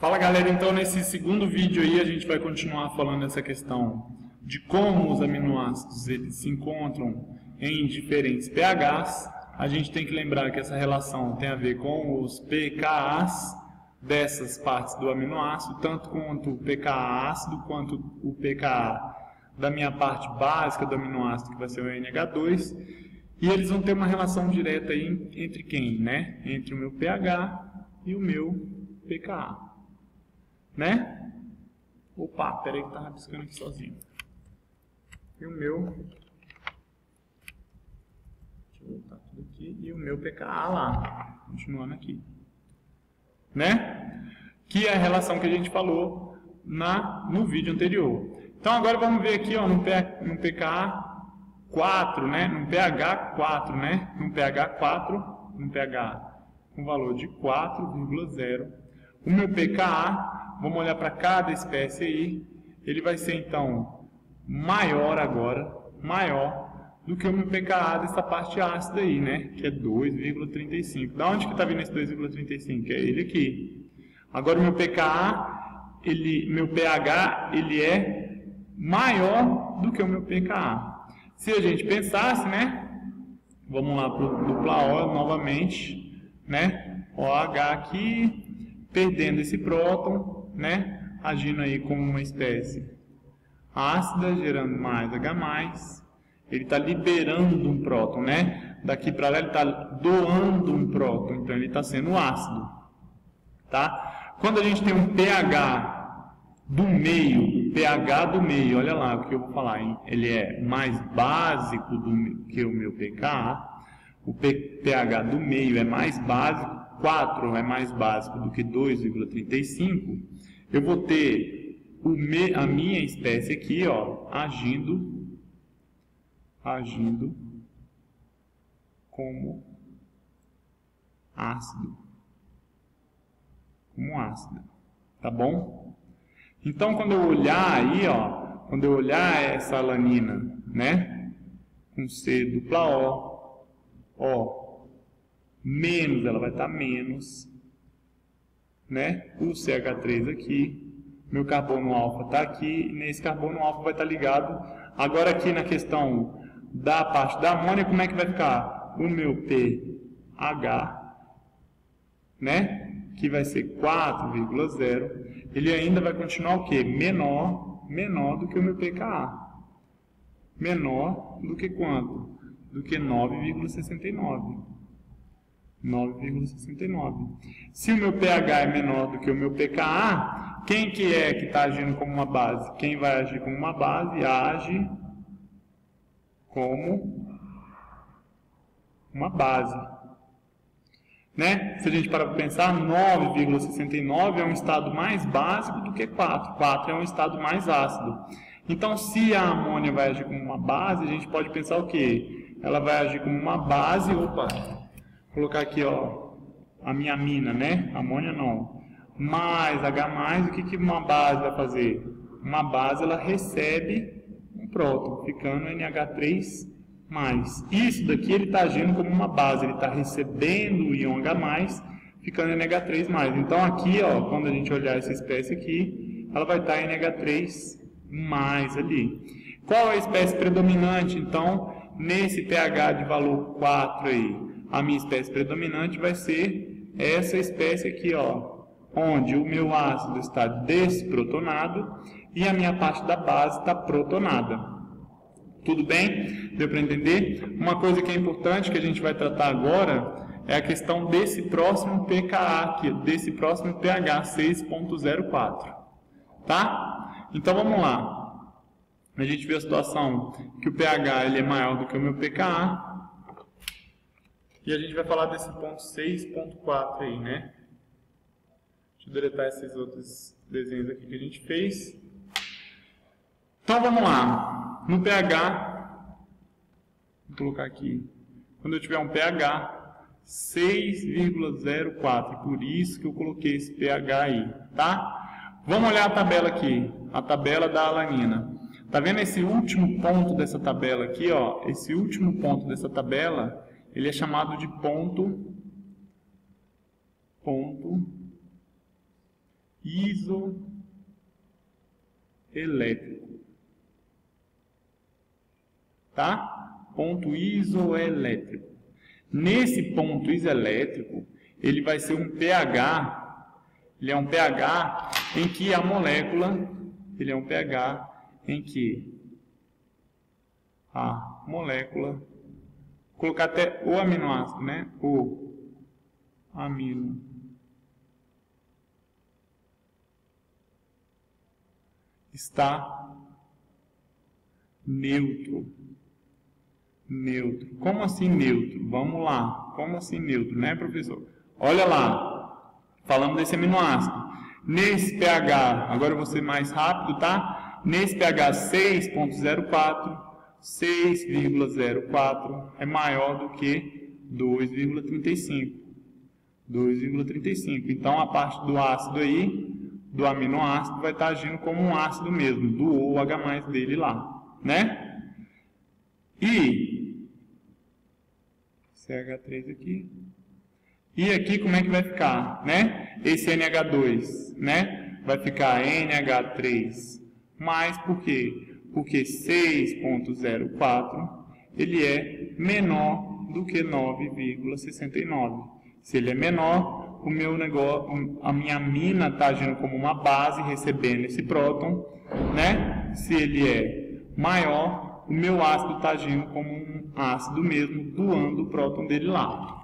Fala galera, então nesse segundo vídeo aí a gente vai continuar falando essa questão de como os aminoácidos eles se encontram em diferentes pHs. A gente tem que lembrar que essa relação tem a ver com os pKa's dessas partes do aminoácido, tanto quanto o pKa ácido quanto o pKa da minha parte básica do aminoácido, que vai ser o NH2, e eles vão ter uma relação direta aí entre quem, né? Entre o meu pH e o meu pKa. Né? Opa, peraí que tá rabiscando aqui sozinho. E o meu... Deixa eu voltar tudo aqui. E o meu pKa lá. Continuando aqui. Né? Que é a relação que a gente falou no vídeo anterior. Então agora vamos ver aqui, ó, no pKa 4, né? No pH 4, né? No pH 4, no pH com valor de 4,0. O meu pKa... Vamos olhar para cada espécie aí. Ele vai ser, então, maior agora, maior do que o meu pKa dessa parte ácida aí, né? Que é 2,35. Da onde que está vindo esse 2,35? É ele aqui. Agora, o meu pKa, meu pH, ele é maior do que o meu pKa. Se a gente pensasse, né? Vamos lá para o dupla O novamente, né? OH aqui, perdendo esse próton, né, agindo aí como uma espécie ácida, gerando mais H+, ele está liberando um próton, né, daqui para lá ele está doando um próton, então ele está sendo ácido, tá? Quando a gente tem um pH do meio, olha lá o que eu vou falar, hein? Ele é mais básico que o meu pKa, o pH do meio é mais básico, 4 é mais básico do que 2,35, eu vou ter a minha espécie aqui, ó, agindo como ácido. Tá bom? Então, quando eu olhar aí, ó, quando eu olhar essa alanina, né, com C dupla O, ó, menos, ela vai estar menos, né? O CH3 aqui, meu carbono alfa está aqui, e nesse carbono alfa vai estar ligado. Agora aqui na questão da parte da amônia, como é que vai ficar? O meu pH, né? Que vai ser 4,0, ele ainda vai continuar o quê? Menor do que o meu pKa. Menor do que quanto? Do que 9,69. 9,69. Se o meu pH é menor do que o meu pKa, quem que é que está agindo como uma base? Quem vai agir como uma base age como uma base. Né? Se a gente parar para pensar, 9,69 é um estado mais básico do que 4. 4 é um estado mais ácido. Então, se a amônia vai agir como uma base, a gente pode pensar o quê? Ela vai agir como uma base... Opa! Colocar aqui, ó, a minha amina, né? Amônia não. Mais H+, o que uma base vai fazer? Uma base, ela recebe um próton, ficando NH3+. Isso daqui, ele está agindo como uma base, ele está recebendo o íon H+, ficando NH3+. Então, aqui, ó, quando a gente olhar essa espécie aqui, ela vai estar NH3+ ali. Qual é a espécie predominante, então, nesse pH de valor 4 aí? A minha espécie predominante vai ser essa espécie aqui, ó, onde o meu ácido está desprotonado e a minha parte da base está protonada. Tudo bem? Deu para entender? Uma coisa que é importante que a gente vai tratar agora é a questão desse próximo pKa aqui, desse próximo pH 6,04. Tá? Então vamos lá. A gente viu a situação que o pH ele é maior do que o meu pKa. E a gente vai falar desse ponto 6.4 aí, né? Deixa eu deletar esses outros desenhos aqui que a gente fez. Então, vamos lá. No pH, vou colocar aqui. Quando eu tiver um pH 6,04, por isso que eu coloquei esse pH aí, tá? Vamos olhar a tabela aqui, a tabela da alanina. Tá vendo esse último ponto dessa tabela aqui, ó? Esse último ponto dessa tabela... Ele é chamado de ponto isoelétrico. Tá? Ponto isoelétrico. Nesse ponto isoelétrico, ele vai ser um pH, ele é um pH em que a molécula, ele é um pH em que a molécula, vou colocar até o aminoácido, né? O amino está neutro. Neutro. Como assim neutro? Vamos lá. Como assim neutro, né, professor? Olha lá. Falamos desse aminoácido. Nesse pH, agora eu vou ser mais rápido, tá? Nesse pH 6.04, 6,04 é maior do que 2,35. 2,35. Então, a parte do ácido aí, do aminoácido, vai estar agindo como um ácido mesmo, do OH+ dele lá, né? E CH3 aqui. E aqui como é que vai ficar, né? Esse NH2, né? Vai ficar NH3+, por quê? Porque 6.04 ele é menor do que 9,69. Se ele é menor, o meu negócio, a minha amina está agindo como uma base, recebendo esse próton, né? Se ele é maior, o meu ácido está agindo como um ácido mesmo, doando o próton dele lá.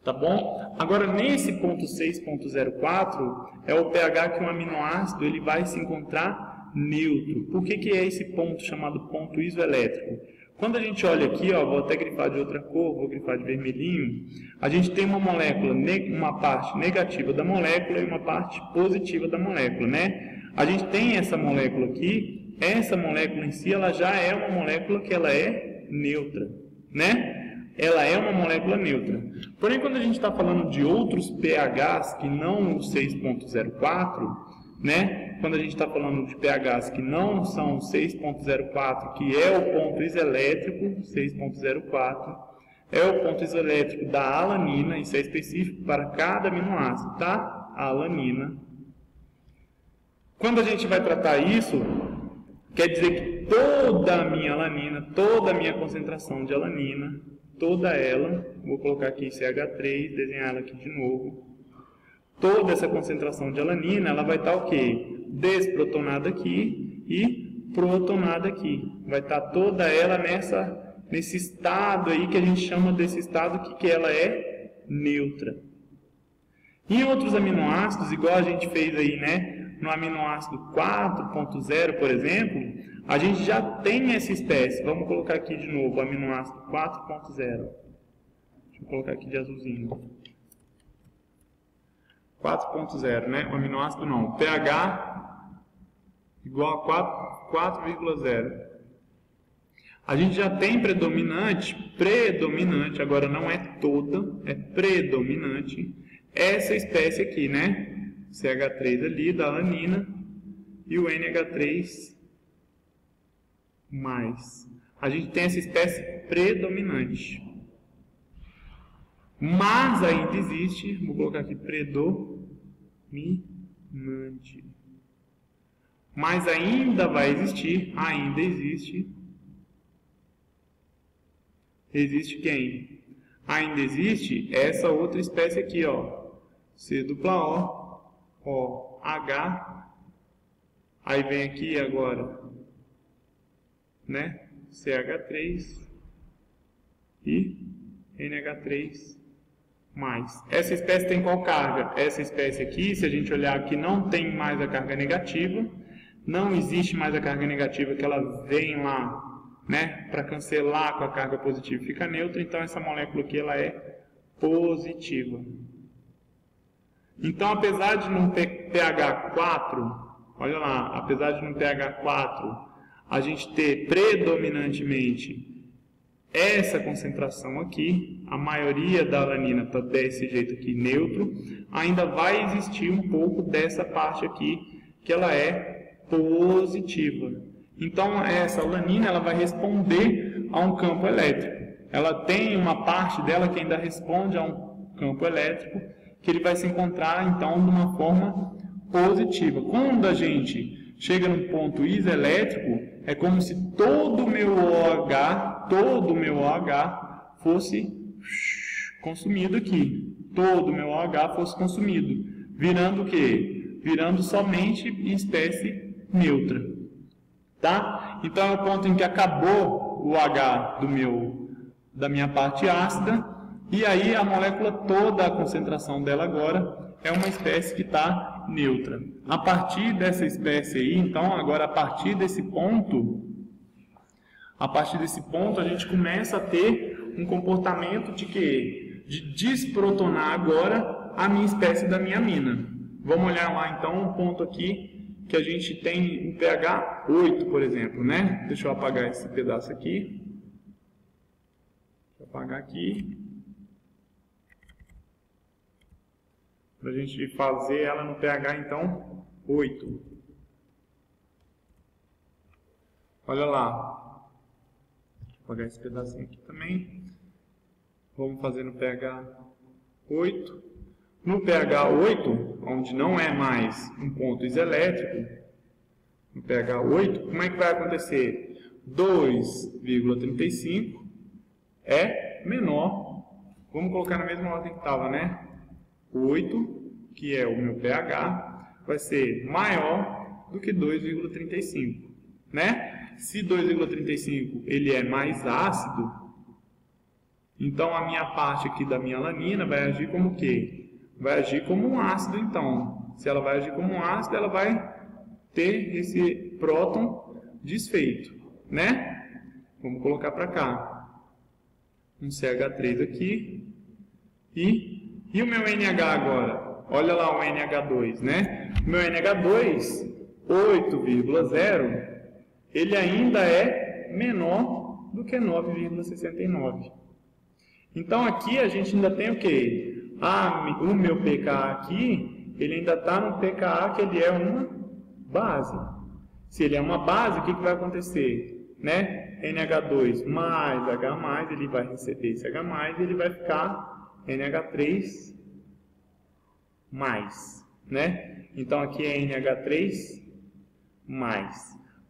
Tá bom? Agora, nesse ponto 6.04, é o pH que um aminoácido ele vai se encontrar neutro. Por que é esse ponto chamado ponto isoelétrico? Quando a gente olha aqui, ó, vou até grifar de outra cor, vou grifar de vermelhinho, a gente tem uma molécula, uma parte negativa da molécula e uma parte positiva da molécula, né? A gente tem essa molécula aqui, essa molécula em si, ela já é uma molécula que ela é neutra, né? Ela é uma molécula neutra. Porém, quando a gente está falando de outros pHs que não o 6.04, né? Quando a gente está falando de pHs que não são 6.04, que é o ponto isoelétrico, 6.04, é o ponto isoelétrico da alanina, isso é específico para cada aminoácido, tá? A alanina. Quando a gente vai tratar isso, quer dizer que toda a minha alanina, toda a minha concentração de alanina, toda ela, vou colocar aqui CH3, desenhar ela aqui de novo, toda essa concentração de alanina, ela vai estar o quê? Desprotonada aqui e protonada aqui. Vai estar toda ela nesse estado aí que a gente chama desse estado que ela é neutra. Em outros aminoácidos, igual a gente fez aí, né? No aminoácido 4.0, por exemplo, a gente já tem essa espécie. Vamos colocar aqui de novo o aminoácido 4.0. Deixa eu colocar aqui de azulzinho. 4.0, né? O aminoácido não. pH igual a 4,0. A gente já tem predominante, agora não é toda, é predominante, essa espécie aqui, né? CH3 ali, da alanina, e o NH3+. A gente tem essa espécie predominante. Mas ainda existe, vou colocar aqui predominante. Mas ainda vai existir, ainda existe. Existe quem? Ainda existe essa outra espécie aqui, ó. C-O, H. Aí vem aqui agora, né? CH3 e NH3+. Essa espécie tem qual carga? Essa espécie aqui, se a gente olhar aqui, não tem mais a carga negativa. Não existe mais a carga negativa que ela vem lá, né? Para cancelar com a carga positiva e fica neutra. Então, essa molécula aqui, ela é positiva. Então, apesar de não ter pH 4, olha lá, apesar de não ter pH 4, a gente ter predominantemente essa concentração aqui, a maioria da alanina está desse jeito aqui, neutro, ainda vai existir um pouco dessa parte aqui, que ela é positiva. Então, essa alanina ela vai responder a um campo elétrico. Ela tem uma parte dela que ainda responde a um campo elétrico, que ele vai se encontrar, então, de uma forma positiva. Quando a gente chega num ponto iselétrico, é como se todo o meu OH fosse consumido aqui. Todo o meu OH fosse consumido. Virando o quê? Virando somente espécie neutra. Tá? Então é o ponto em que acabou o H da minha parte ácida, e aí a molécula toda, a concentração dela agora é uma espécie que está neutra. A partir dessa espécie aí, então, agora a partir desse ponto a gente começa a ter um comportamento de quê? De desprotonar agora a minha espécie da minha amina. Vamos olhar lá então um ponto aqui que a gente tem um pH 8, por exemplo, né? Deixa eu apagar esse pedaço aqui. Vou apagar aqui. Para a gente fazer ela no pH, então, 8. Olha lá. Vou apagar esse pedacinho aqui também. Vamos fazer no pH 8. No pH 8, onde não é mais um ponto iselétrico, no pH 8, como é que vai acontecer? 2,35 é menor. Vamos colocar na mesma ordem que estava, né? 8, que é o meu pH, vai ser maior do que 2,35, né? Se 2,35 ele é mais ácido, então a minha parte aqui da minha alanina vai agir como o quê? Vai agir como um ácido, então. Se ela vai agir como um ácido, ela vai ter esse próton desfeito, né? Vamos colocar para cá. Um CH3 aqui. E o meu NH agora? Olha lá o NH2, né? O meu NH2, 8,0, ele ainda é menor do que 9,69. Então aqui a gente ainda tem o quê? O meu pKa aqui, ele ainda está no pKa que ele é uma base. Se ele é uma base, o que vai acontecer? Né? NH2 mais H+, ele vai receber esse H+, e ele vai ficar NH3+. Né? Então aqui é NH3+.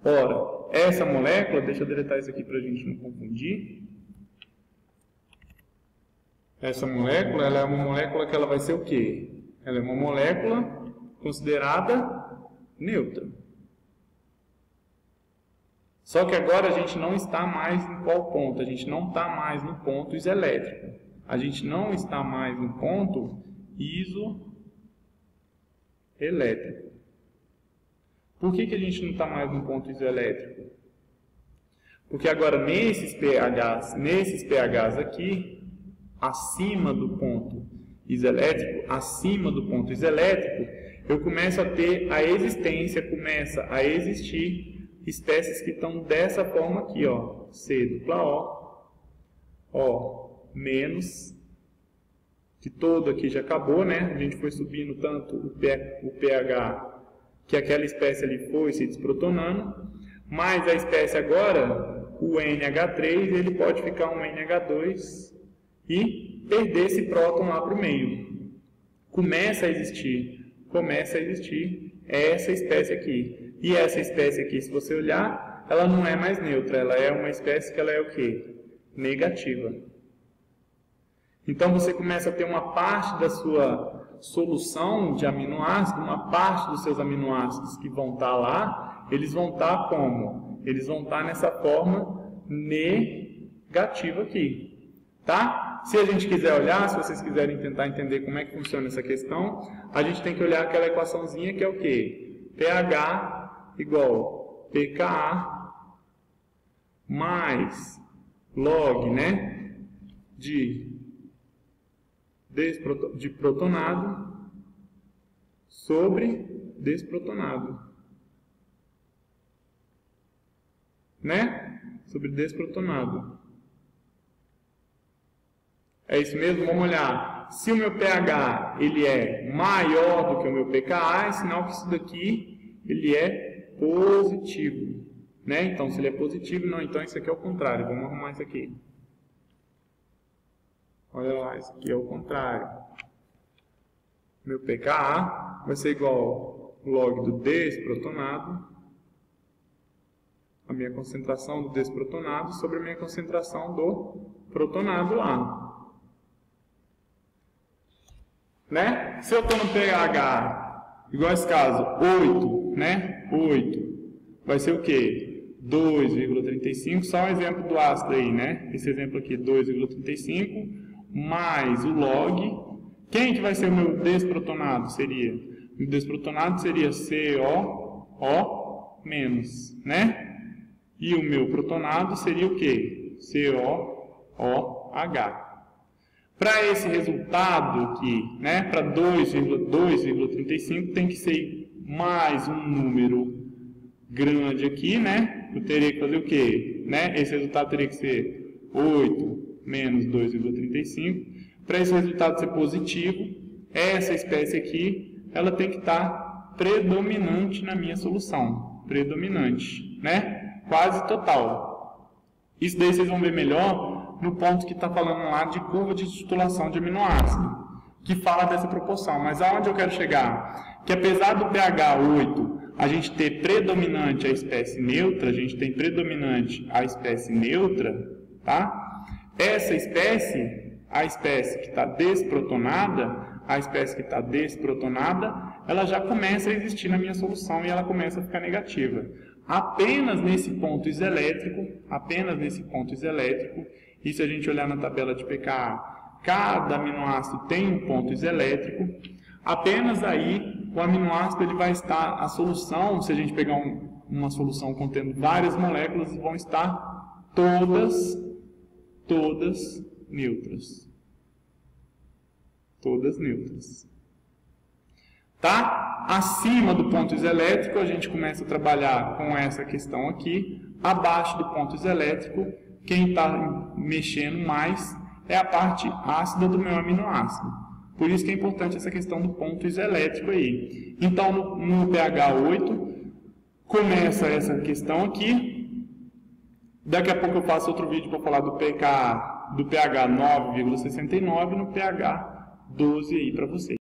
Ora, essa molécula, deixa eu deletar isso aqui para a gente não confundir. Essa molécula, ela é uma molécula que ela vai ser o quê? Ela é uma molécula considerada neutra. Só que agora a gente não está mais em qual ponto? A gente não está mais no ponto iselétrico. A gente não está mais no ponto isoelétrico. Por que a gente não está mais no ponto isoelétrico? Porque agora nesses pHs aqui, acima do ponto iselétrico, eu começo a ter a existência, começa a existir espécies que estão dessa forma aqui, ó, C dupla O, menos, que todo aqui já acabou, né? A gente foi subindo tanto o pH que aquela espécie ali foi se desprotonando, mas a espécie agora, o NH3, ele pode ficar um NH2 e perder esse próton lá para o meio. Começa a existir essa espécie aqui. E essa espécie aqui, se você olhar, ela não é mais neutra, ela é uma espécie que ela é o quê? Negativa. Então você começa a ter uma parte da sua solução de aminoácido, uma parte dos seus aminoácidos que vão estar lá, eles vão estar como? Eles vão estar nessa forma negativa aqui, tá? Se a gente quiser olhar, se vocês quiserem tentar entender como é que funciona essa questão, a gente tem que olhar aquela equaçãozinha que é o quê? pH igual pKa mais log, né, de protonado sobre desprotonado, né? Sobre desprotonado. É isso mesmo? Vamos olhar. Se o meu pH ele é maior do que o meu pKa, é sinal que isso daqui ele é positivo, né? Então, se ele é positivo, não, então isso aqui é o contrário. Vamos arrumar isso aqui. Olha lá, isso aqui é o contrário. Meu pKa vai ser igual log do desprotonado, a minha concentração do desprotonado sobre a minha concentração do protonado lá. Né? Se eu estou no pH, igual esse caso, 8, né? 8, vai ser o quê? 2,35, só um exemplo do ácido aí, né? Esse exemplo aqui, 2,35, mais o log. Quem que vai ser o meu desprotonado? O desprotonado seria COO menos, né? E o meu protonado seria o quê? COOH. Para esse resultado aqui, né, para 2,35, tem que ser mais um número grande aqui, né? Eu teria que fazer o quê? Né? Esse resultado teria que ser 8 menos 2,35. Para esse resultado ser positivo, essa espécie aqui, ela tem que estar predominante na minha solução. Predominante, né? Quase total. Isso daí vocês vão ver melhor no ponto que está falando lá de curva de titulação de aminoácido, que fala dessa proporção. Mas aonde eu quero chegar? Que apesar do pH 8, a gente ter predominante a espécie neutra, a gente tem predominante a espécie neutra, tá? Essa espécie, a espécie que está desprotonada, ela já começa a existir na minha solução e ela começa a ficar negativa. Apenas nesse ponto iselétrico, e se a gente olhar na tabela de pKa, cada aminoácido tem um ponto iselétrico, apenas aí o aminoácido ele vai estar, a solução, se a gente pegar uma solução contendo várias moléculas, vão estar todas neutras. Todas neutras. Tá? Acima do ponto iselétrico, a gente começa a trabalhar com essa questão aqui. Abaixo do ponto iselétrico, quem está mexendo mais é a parte ácida do meu aminoácido. Por isso que é importante essa questão do ponto iselétrico aí. Então, no pH 8, começa essa questão aqui. Daqui a pouco eu faço outro vídeo para falar do pH 9,69 no pH 12 aí para vocês.